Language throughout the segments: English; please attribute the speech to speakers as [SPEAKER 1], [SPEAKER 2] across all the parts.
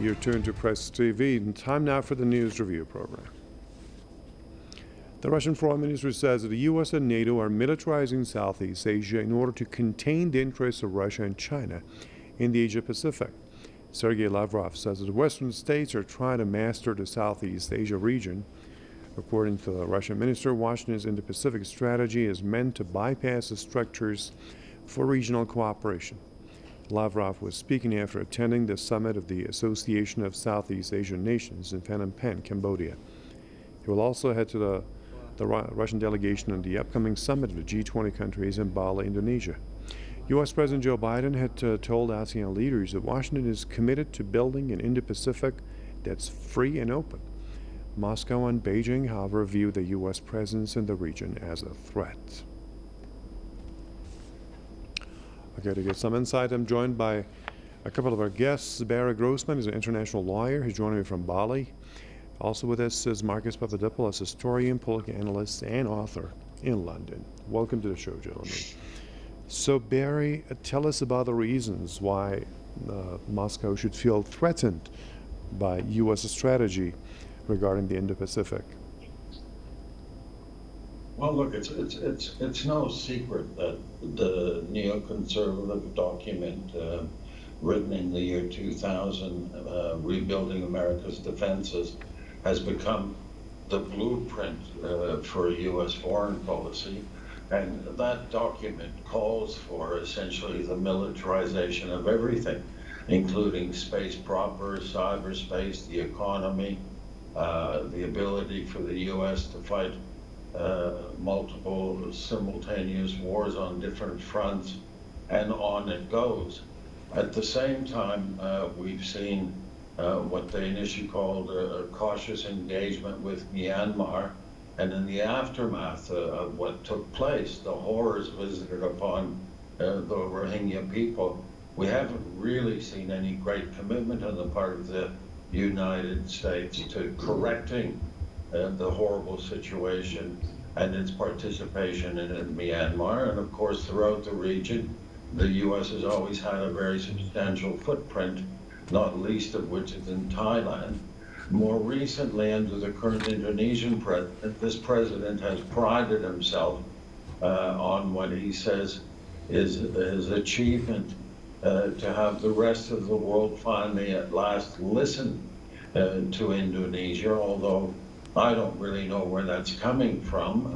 [SPEAKER 1] Your turn to Press TV, and time now for the News Review program. The Russian Foreign Ministry says that the U.S. and NATO are militarizing Southeast Asia in order to contain the interests of Russia and China in the Asia-Pacific. Sergei Lavrov says that the Western states are trying to master the Southeast Asia region. According to the Russian minister, Washington's Indo-Pacific strategy is meant to bypass the structures for regional cooperation. Lavrov was speaking after attending the summit of the Association of Southeast Asian Nations in Phnom Penh, Cambodia. He will also head to the Russian delegation at the upcoming summit of the G20 countries in Bali, Indonesia. U.S. President Joe Biden had told ASEAN leaders that Washington is committed to building an Indo-Pacific that's free and open. Moscow and Beijing, however, view the U.S. presence in the region as a threat. Okay, to get some insight, I'm joined by a couple of our guests. Barry Grossman is an international lawyer. He's joining me from Bali. Also with us is Marcus Papadopoulos, historian, political analyst, and author in London. Welcome to the show, gentlemen. So, Barry, tell us about the reasons why Moscow should feel threatened by U.S. strategy regarding the Indo-Pacific.
[SPEAKER 2] Well, look, it's no secret that the neoconservative document written in the year 2000, Rebuilding America's Defenses, has become the blueprint for U.S. foreign policy. And that document calls for essentially the militarization of everything, including space proper, cyberspace, the economy, the ability for the U.S. to fight multiple simultaneous wars on different fronts, and on it goes. At the same time, we've seen what they initially called a cautious engagement with Myanmar, and in the aftermath of what took place, the horrors visited upon the Rohingya people, we haven't really seen any great commitment on the part of the United States to correcting the horrible situation and its participation in Myanmar. And of course, throughout the region, the U.S. has always had a very substantial footprint, not least of which is in Thailand. More recently, under the current Indonesian president, this president has prided himself on what he says is his achievement to have the rest of the world finally at last listen to Indonesia, although I don't really know where that's coming from.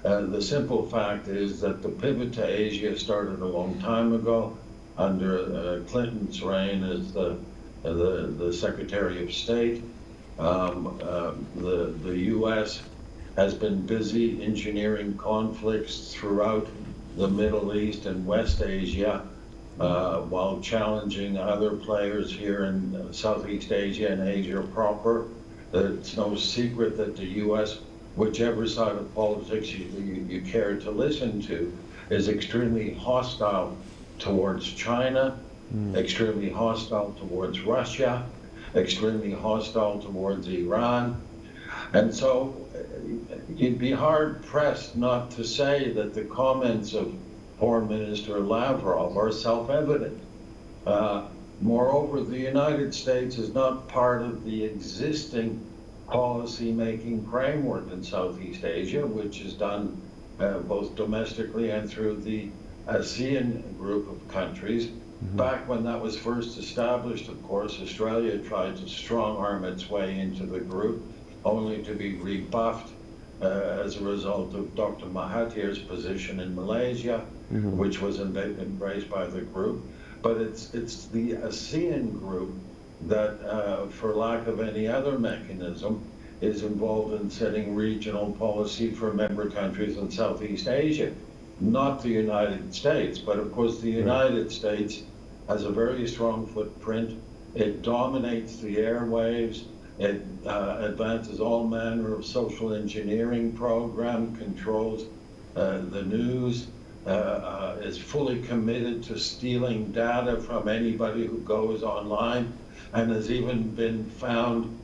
[SPEAKER 2] The simple fact is that the pivot to Asia started a long time ago under Clinton's reign as the Secretary of State. The U.S. has been busy engineering conflicts throughout the Middle East and West Asia, while challenging other players here in Southeast Asia and Asia proper. It's no secret that the U.S., whichever side of politics you care to listen to, is extremely hostile towards China, extremely hostile towards Russia, extremely hostile towards Iran. And so you'd be hard-pressed not to say that the comments of Foreign Minister Lavrov are self-evident. Moreover, the United States is not part of the existing policy-making framework in Southeast Asia, which is done both domestically and through the ASEAN group of countries. Back when that was first established, of course, Australia tried to strong-arm its way into the group, only to be rebuffed as a result of Dr. Mahathir's position in Malaysia, which was embraced by the group. But it's the ASEAN group that, for lack of any other mechanism, is involved in setting regional policy for member countries in Southeast Asia, not the United States. But of course, the United States has a very strong footprint. It dominates the airwaves. It advances all manner of social engineering program, controls the news, is fully committed to stealing data from anybody who goes online, and has even been found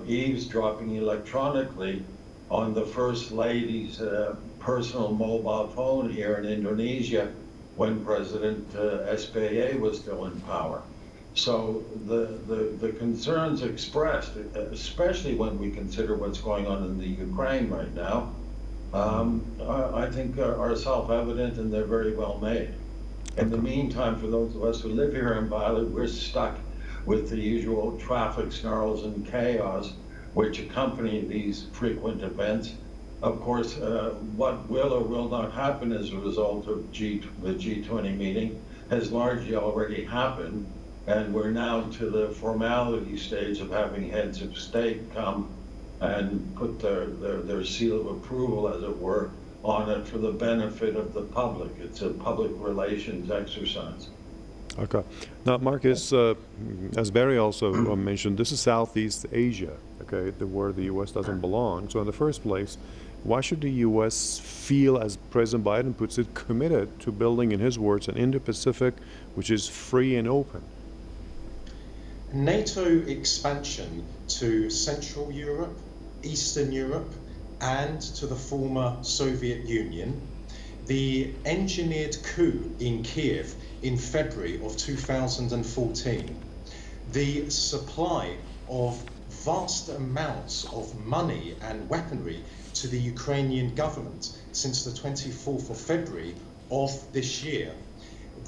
[SPEAKER 2] eavesdropping electronically on the First Lady's personal mobile phone here in Indonesia when President SBY was still in power. So the concerns expressed, especially when we consider what's going on in the Ukraine right now, I think are self-evident, and they're very well made. In the meantime, for those of us who live here in Bali, we're stuck with the usual traffic snarls and chaos which accompany these frequent events. Of course, what will or will not happen as a result of the G20 meeting has largely already happened, and we're now to the formality stage of having heads of state come and put their seal of approval, as it were, on it for the benefit of the public. It's a public relations exercise.
[SPEAKER 1] Okay. Now, Marcus, as Barry also mentioned, this is Southeast Asia, okay, where the U.S. doesn't belong. So in the first place, why should the U.S. feel, as President Biden puts it, committed to building, in his words, an Indo-Pacific which is free and open?
[SPEAKER 3] NATO expansion to Central Europe, Eastern Europe, and to the former Soviet Union, the engineered coup in Kiev in February of 2014, the supply of vast amounts of money and weaponry to the Ukrainian government since the 24th of February of this year,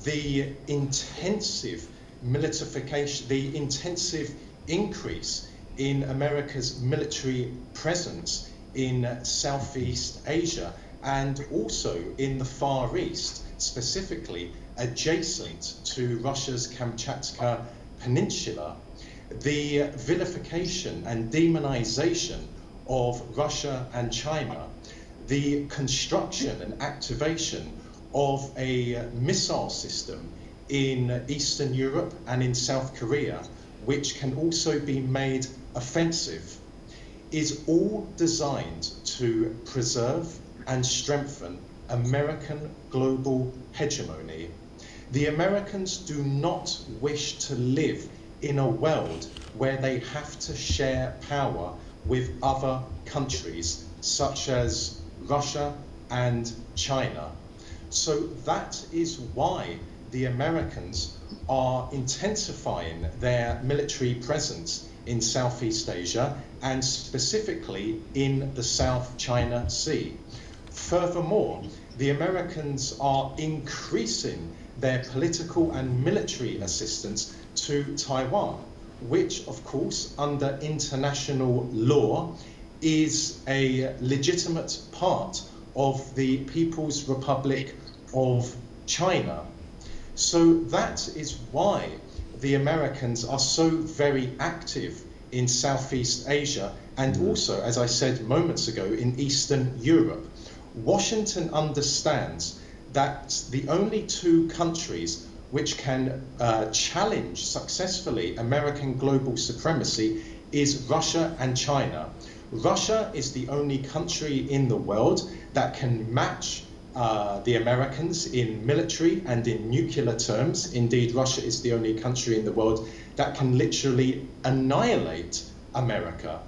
[SPEAKER 3] the intensive militarification, the intensive increase in America's military presence in Southeast Asia and also in the Far East, specifically adjacent to Russia's Kamchatka Peninsula, the vilification and demonization of Russia and China, the construction and activation of a missile system in Eastern Europe and in South Korea, which can also be made offensive, is all designed to preserve and strengthen American global hegemony. The Americans do not wish to live in a world where they have to share power with other countries, such as Russia and China. So that is why the Americans are intensifying their military presence in Southeast Asia and specifically in the South China Sea. Furthermore, the Americans are increasing their political and military assistance to Taiwan, which of course under international law is a legitimate part of the People's Republic of China. So that is why the Americans are so very active in Southeast Asia and also, as I said moments ago, in Eastern Europe. Washington understands that the only two countries which can challenge successfully American global supremacy is Russia and China. Russia is the only country in the world that can match the Americans in military and in nuclear terms. Indeed, Russia is the only country in the world that can literally annihilate America.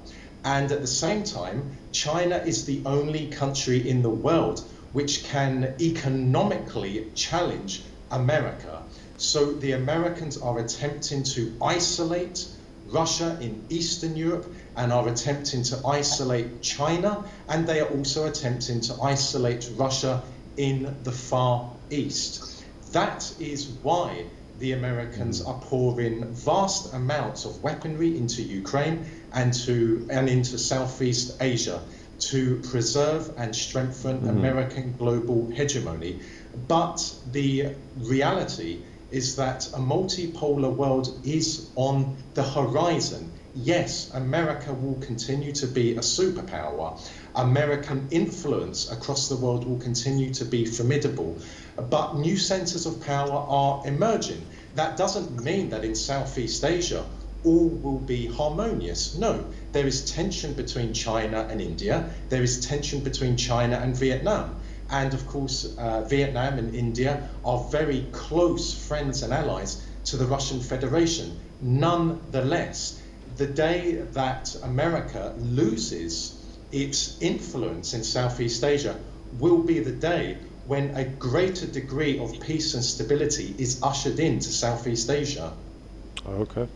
[SPEAKER 3] And at the same time, China is the only country in the world which can economically challenge America. So the Americans are attempting to isolate Russia in Eastern Europe and are attempting to isolate China, and they are also attempting to isolate Russia in the Far East. That is why the Americans are pouring vast amounts of weaponry into Ukraine and into Southeast Asia to preserve and strengthen American global hegemony. But the reality is that a multipolar world is on the horizon. Yes, America will continue to be a superpower. American influence across the world will continue to be formidable, but new centers of power are emerging. That doesn't mean that in Southeast Asia all will be harmonious. No, there is tension between China and India. There is tension between China and Vietnam. And of course, Vietnam and India are very close friends and allies to the Russian Federation. Nonetheless, the day that America loses its influence in Southeast Asia will be the day when a greater degree of peace and stability is ushered into Southeast Asia.
[SPEAKER 1] Okay.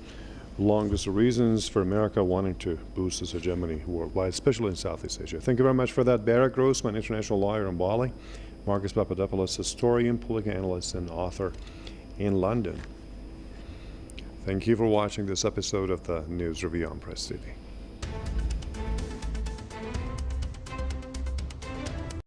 [SPEAKER 1] Longest reasons for America wanting to boost its hegemony worldwide, especially in Southeast Asia. Thank you very much for that. Barrett Grossman, international lawyer in Bali. Marcus Papadopoulos, historian, political analyst, and author in London. Thank you for watching this episode of the News Review on Press TV.